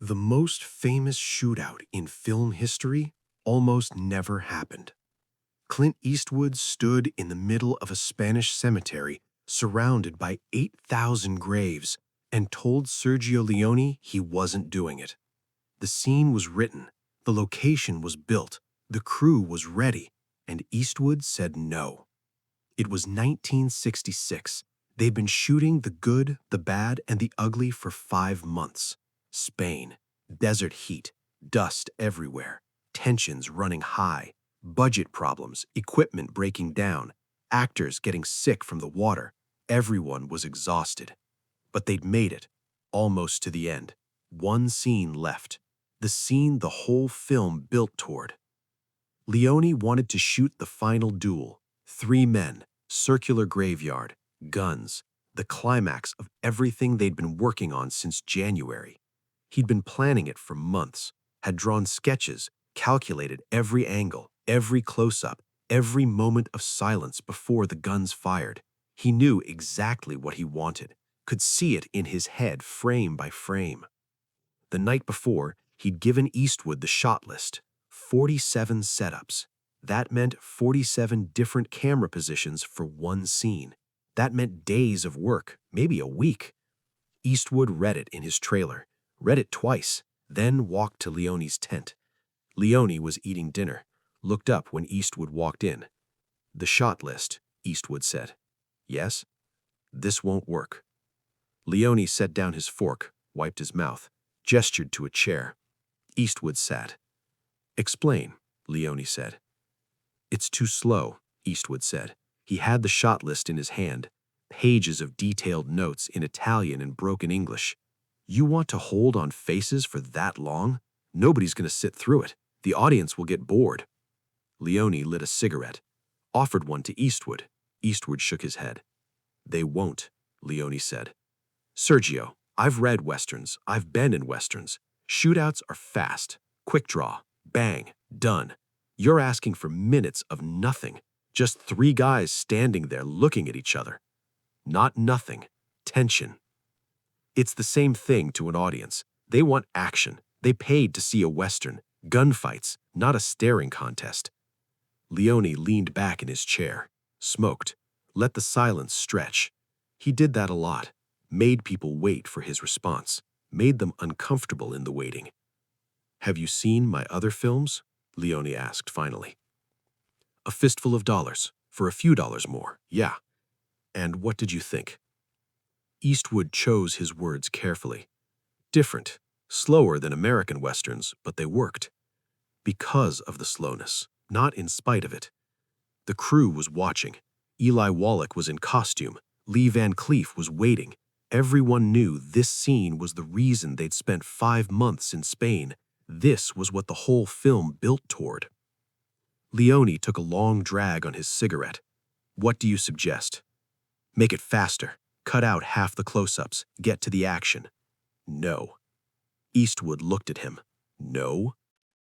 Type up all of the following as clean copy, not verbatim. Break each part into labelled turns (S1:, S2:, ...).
S1: The most famous shootout in film history almost never happened. Clint Eastwood stood in the middle of a Spanish cemetery surrounded by 8,000 graves and told Sergio Leone he wasn't doing it. The scene was written, the location was built, the crew was ready, and Eastwood said no. It was 1966. They'd been shooting the good, the bad, and the ugly for 5 months. Spain, desert heat, dust everywhere, tensions running high, budget problems, equipment breaking down, actors getting sick from the water. Everyone was exhausted. But they'd made it, almost to the end. One scene left, the scene the whole film built toward. Leone wanted to shoot the final duel. 3 men, circular graveyard, guns, the climax of everything they'd been working on since January. He'd been planning it for months, had drawn sketches, calculated every angle, every close-up, every moment of silence before the guns fired. He knew exactly what he wanted, could see it in his head frame by frame. The night before, he'd given Eastwood the shot list, 47 setups. That meant 47 different camera positions for one scene. That meant days of work, maybe a week. Eastwood read it in his trailer, read it twice, then walked to Leone's tent. Leone was eating dinner, looked up when Eastwood walked in. "The shot list," Eastwood said. "Yes?" "This won't work." Leone set down his fork, wiped his mouth, gestured to a chair. Eastwood sat. "Explain," Leone said. "It's too slow," Eastwood said. He had the shot list in his hand, pages of detailed notes in Italian and broken English. "You want to hold on faces for that long? Nobody's going to sit through it. The audience will get bored." Leone lit a cigarette, offered one to Eastwood. Eastwood shook his head. "They won't," Leone said. "Sergio, I've read Westerns. I've been in Westerns. Shootouts are fast, quick draw, bang, done. You're asking for minutes of nothing, just 3 guys standing there looking at each other. Not nothing, tension. It's the same thing to an audience. They want action. They paid to see a Western, gunfights, not a staring contest." Leone leaned back in his chair, smoked, let the silence stretch. He did that a lot, made people wait for his response, made them uncomfortable in the waiting. "Have you seen my other films?" Leone asked finally. "A Fistful of Dollars, for a few dollars more, yeah. And what did you think?" Eastwood chose his words carefully. Different, slower than American Westerns, but they worked. Because of the slowness, not in spite of it. The crew was watching. Eli Wallach was in costume. Lee Van Cleef was waiting. Everyone knew this scene was the reason they'd spent 5 months in Spain. This was what the whole film built toward. Leone took a long drag on his cigarette. "What do you suggest?" "Make it faster. Cut out half the close-ups. Get to the action." "No." Eastwood looked at him. "No?"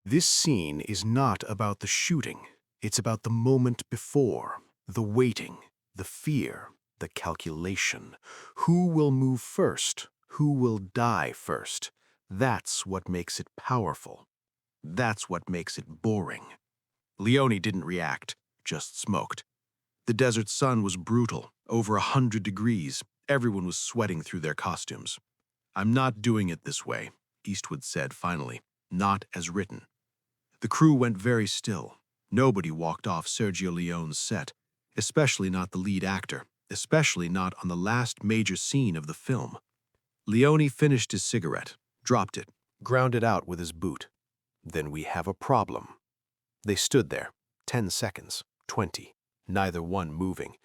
S2: This scene is not about the shooting. It's about the moment before, the waiting, the fear, the calculation. Who will move first? Who will die first? That's what makes it powerful. That's what makes it boring. Leone didn't react, just smoked. The desert sun was brutal, over 100 degrees. Everyone was sweating through their costumes. "I'm not doing it this way," Eastwood said finally, "not as written." The crew went very still. Nobody walked off Sergio Leone's set, especially not the lead actor, especially not on the last major scene of the film. Leone finished his cigarette, dropped it, ground it out with his boot. "Then we have a problem." They stood there, 10 seconds, 20, neither one moving.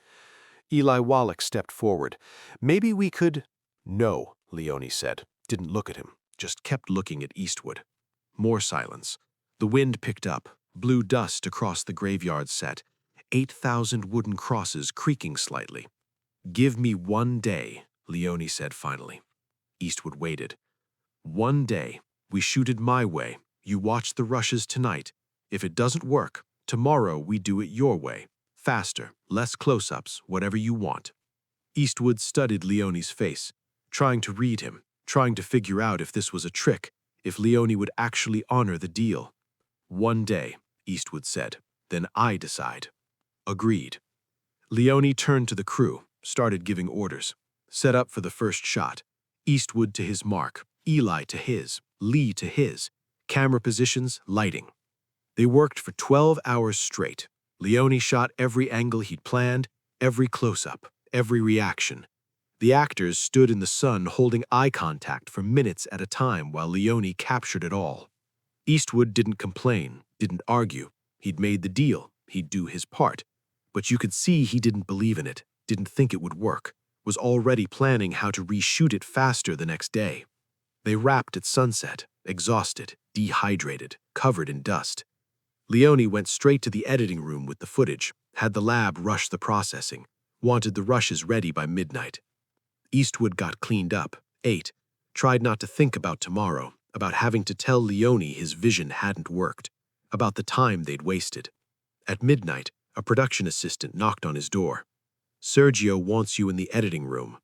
S2: Eli Wallach stepped forward. "Maybe we could—" "No," Leone said, didn't look at him, just kept looking at Eastwood. More silence. The wind picked up, blew dust across the graveyard set, 8,000 wooden crosses creaking slightly. "Give me 1 day," Leone said finally. Eastwood waited. "1 day. We shoot it my way. You watch the rushes tonight. If it doesn't work, tomorrow we do it your way. Faster, less close-ups, whatever you want." Eastwood studied Leone's face, trying to read him, trying to figure out if this was a trick,
S1: if Leone would actually honor the deal. "One day," Eastwood said. "Then I decide." Agreed. Leone turned to the crew, started giving orders. Set up for the first shot. Eastwood to his mark, Eli to his, Lee to his. Camera positions, lighting. They worked for 12 hours straight. Leone shot every angle he'd planned, every close-up, every reaction. The actors stood in the sun holding eye contact for minutes at a time while Leone captured it all. Eastwood didn't complain, didn't argue. He'd made the deal, he'd do his part. But you could see he didn't believe in it, didn't think it would work, was already planning how to reshoot it faster the next day. They wrapped at sunset, exhausted, dehydrated, covered in dust. Leone went straight to the editing room with the footage, had the lab rush the processing, wanted the rushes ready by midnight. Eastwood got cleaned up, ate, tried not to think about tomorrow, about having to tell Leone his vision hadn't worked, about the time they'd wasted. At midnight, a production assistant knocked on his door. "Sergio wants you in the editing room."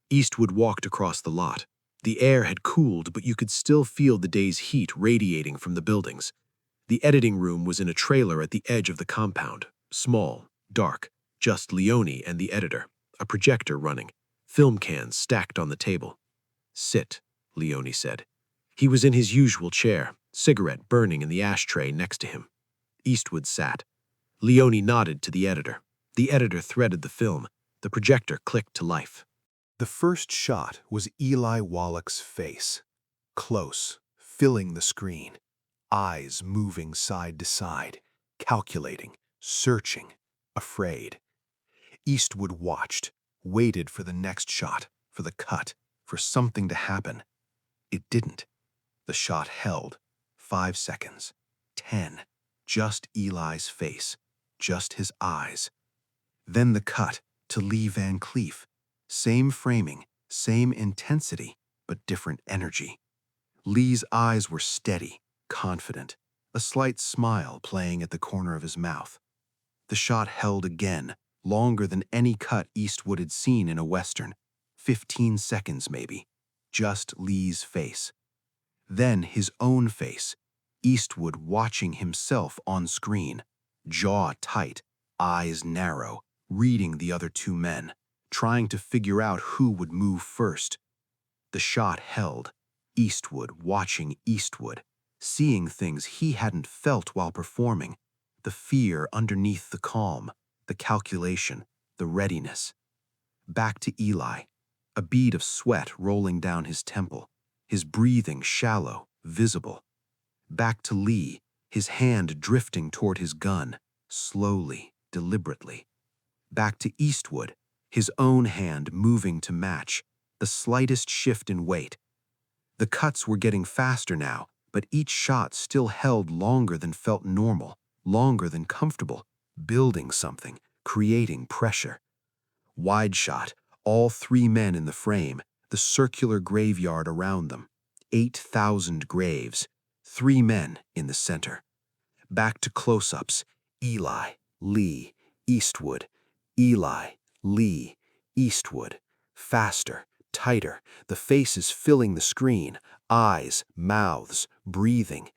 S1: Eastwood walked across the lot. The air had cooled, but you could still feel the day's heat radiating from the buildings. The editing room was in a trailer at the edge of the compound, small, dark, just Leone and the editor, a projector running, film cans stacked on the table. "Sit," Leone said. He was in his usual chair, cigarette burning in the ashtray next to him. Eastwood sat. Leone nodded to the editor. The editor threaded the film. The projector clicked to life.
S2: The first shot was Eli Wallach's face, close, filling the screen, eyes moving side to side, calculating, searching, afraid. Eastwood watched, waited for the next shot, for the cut, for something to happen. It didn't. The shot held. 5 seconds. 10. Just Eli's face. Just his eyes. Then the cut to Lee Van Cleef. Same framing, same intensity, but different energy. Lee's eyes were steady, confident, a slight smile playing at the corner of his mouth. The shot held again, longer than any cut Eastwood had seen in a Western. 15 seconds maybe. Just Lee's face. Then his own face, Eastwood watching himself on screen, jaw tight, eyes narrow, reading the other two men, trying to figure out who would move first. The shot held, Eastwood watching Eastwood, seeing things he hadn't felt while performing, the fear underneath the calm, the calculation, the readiness. Back to Eli, a bead of sweat rolling down his temple, his breathing shallow, visible. Back to Lee, his hand drifting toward his gun, slowly, deliberately. Back to Eastwood, his own hand moving to match, the slightest shift in weight. The cuts were getting faster now, but each shot still held longer than felt normal, longer than comfortable, building something, creating pressure. Wide shot, all three men in the frame, the circular graveyard around them. 8,000 graves, 3 men in the center. Back to close-ups, Eli, Lee, Eastwood, Eli, Lee, Eastwood. Faster, tighter, the faces filling the screen, eyes, mouths, breathing.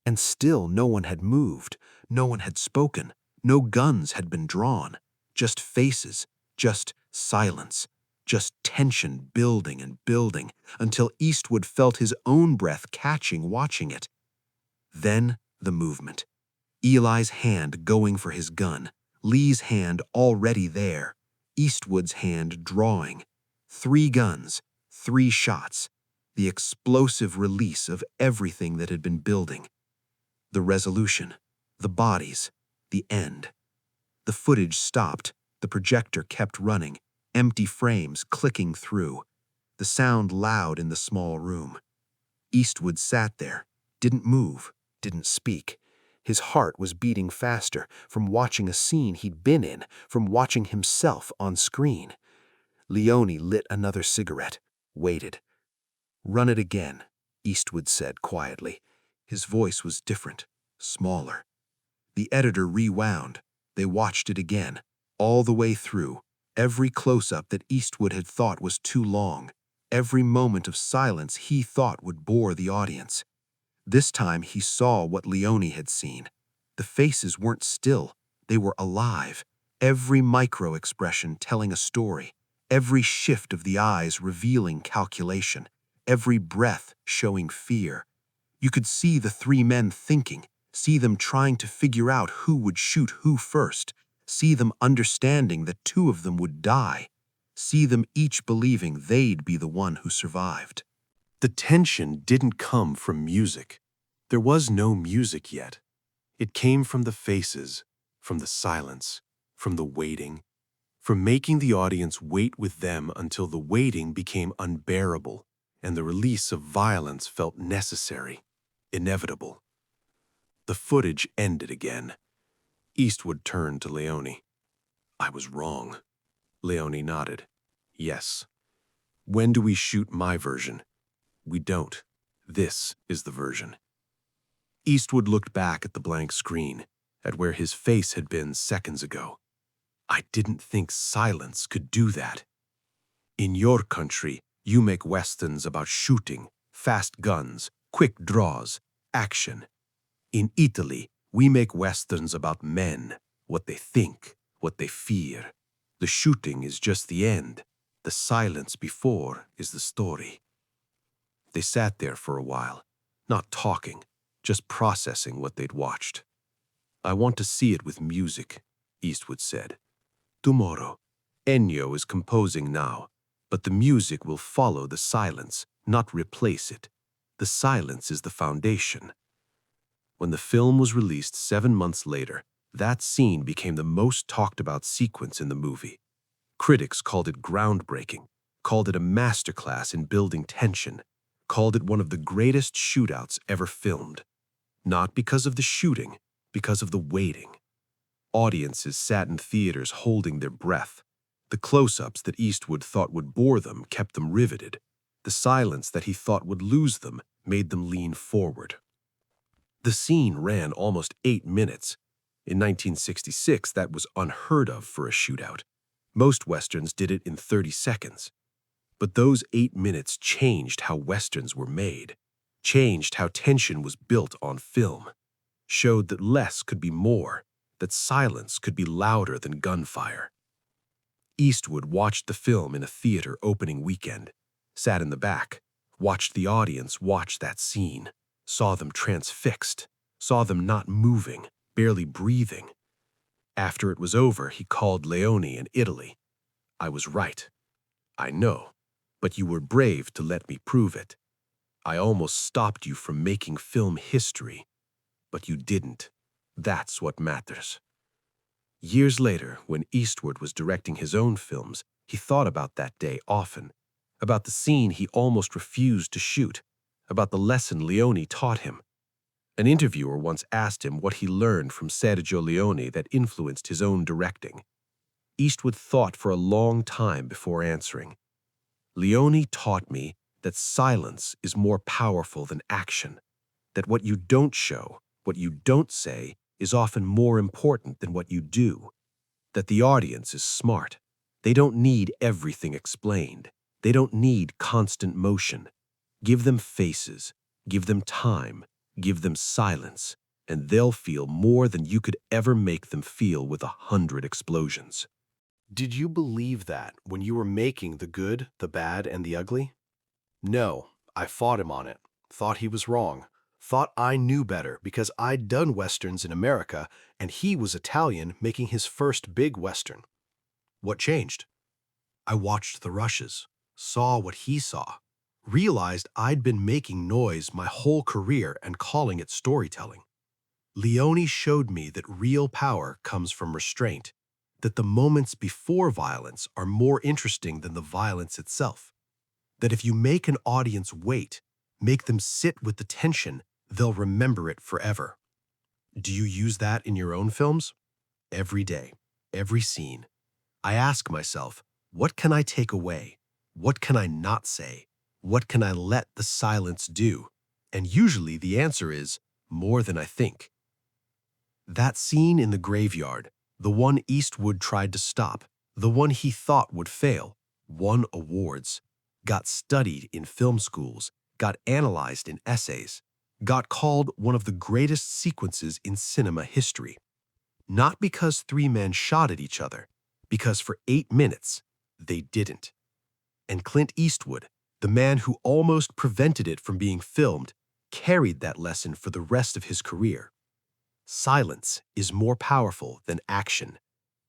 S2: And still no one had moved, no one had spoken, no guns had been drawn. Just faces, just silence, just tension building and building until Eastwood felt his own breath catching watching it. Then the movement. Eli's hand going for his gun, Lee's hand already there, Eastwood's hand drawing. 3 guns, 3 shots, the explosive release of everything that had been building. The resolution, the bodies, the end. The footage stopped, the projector kept running, empty frames clicking through, the sound loud in the small room. Eastwood sat there, didn't move, didn't speak. His heart was beating faster from watching a scene he'd been in, from watching himself on screen. Leone lit another cigarette, waited. "Run it again," Eastwood said quietly. His voice was different, smaller. The editor rewound. They watched it again, all the way through, every close-up that Eastwood had thought was too long, every moment of silence he thought would bore the audience.
S1: This time he saw what Leone had seen. The faces weren't still, they were alive, every micro-expression telling a story, every shift of the eyes revealing calculation, every breath showing fear. You could see the three men thinking, see them trying to figure out who would shoot who first, see them understanding that two of them would die, see them each believing they'd be the one who survived. The tension didn't come from music. There was no music yet. It came from the faces, from the silence, from the waiting, from making the audience wait with them until the waiting became unbearable and the release of violence felt necessary, inevitable. The footage ended again. Eastwood turned to Leone. "I was wrong." Leone nodded. "Yes. When do we shoot my version?" "We don't. This is the version." Eastwood looked back at the blank screen, at where his face had been seconds ago. "I didn't think silence could do that. In your country, you make westerns about shooting, fast guns, quick draws, action. In Italy, we make westerns about men, what they think, what they fear. The shooting is just the end. The silence before is the story." They sat there for a while, not talking, just processing what they'd watched. "I want to see it with music," Eastwood said. "Tomorrow. Ennio is composing now, but the music will follow the silence, not replace it. The silence is the foundation." When the film was released 7 months later, that scene became the most talked about sequence in the movie. Critics called it groundbreaking, called it a masterclass in building tension, called it one of the greatest shootouts ever filmed. Not because of the shooting, because of the waiting. Audiences sat in theaters holding their breath. The close-ups that Eastwood thought would bore them kept them riveted. The silence that he thought would lose them made them lean forward. The scene ran almost 8 minutes. In 1966, that was unheard of for a shootout. Most westerns did it in 30 seconds. But those 8 minutes changed how westerns were made, changed how tension was built on film, showed that less could be more, that silence could be louder than gunfire. Eastwood watched the film in a theater opening weekend, sat in the back, watched the audience watch that scene, saw them transfixed, saw them not moving, barely breathing. After it was over, he called Leone in Italy. "I was right. I know, but you were brave to let me prove it. I almost stopped you from making film history, but you didn't. That's what matters." Years later, when Eastwood was directing his own films, he thought about that day often, about the scene he almost refused to shoot, about the lesson Leone taught him. An interviewer once asked him what he learned from Sergio Leone that influenced his own directing. Eastwood thought for a long time before answering. "Leone taught me that silence is more powerful than action, that what you don't show, what you don't say, is often more important than what you do, that the audience is smart. They don't need everything explained. They don't need constant motion. Give them faces, give them time, give them silence, and they'll feel more than you could ever make them feel with 100 explosions." Did you believe that when you were making The Good, the Bad, and the Ugly? No, I fought him on it, thought he was wrong, thought I knew better because I'd done westerns in America and he was Italian making his first big western. What changed? I watched the rushes, saw what he saw, realized I'd been making noise my whole career and calling it storytelling. Leone showed me that real power comes from restraint, that the moments before violence are more interesting than the violence itself, that if you make an audience wait, make them sit with the tension, they'll remember it forever. Do you use that in your own films? Every day, every scene. I ask myself, what can I take away? What can I not say? What can I let the silence do? And usually the answer is more than I think. That scene in the graveyard, the one Eastwood tried to stop, the one he thought would fail, won awards, got studied in film schools, got analyzed in essays, got called one of the greatest sequences in cinema history. Not because three men shot at each other, because for 8 minutes, they didn't. And Clint Eastwood, the man who almost prevented it from being filmed, carried that lesson for the rest of his career. Silence is more powerful than action.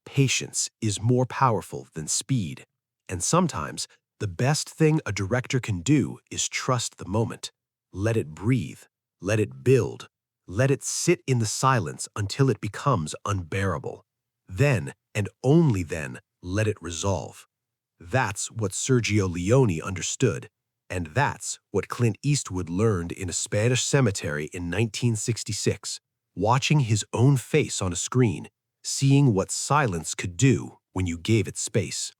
S1: Patience is more powerful than speed. And sometimes, the best thing a director can do is trust the moment. Let it breathe. Let it build. Let it sit in the silence until it becomes unbearable. Then, and only then, let it resolve. That's what Sergio Leone understood, and that's what Clint Eastwood learned in a Spanish cemetery in 1966, watching his own face on a screen, seeing what silence could do when you gave it space.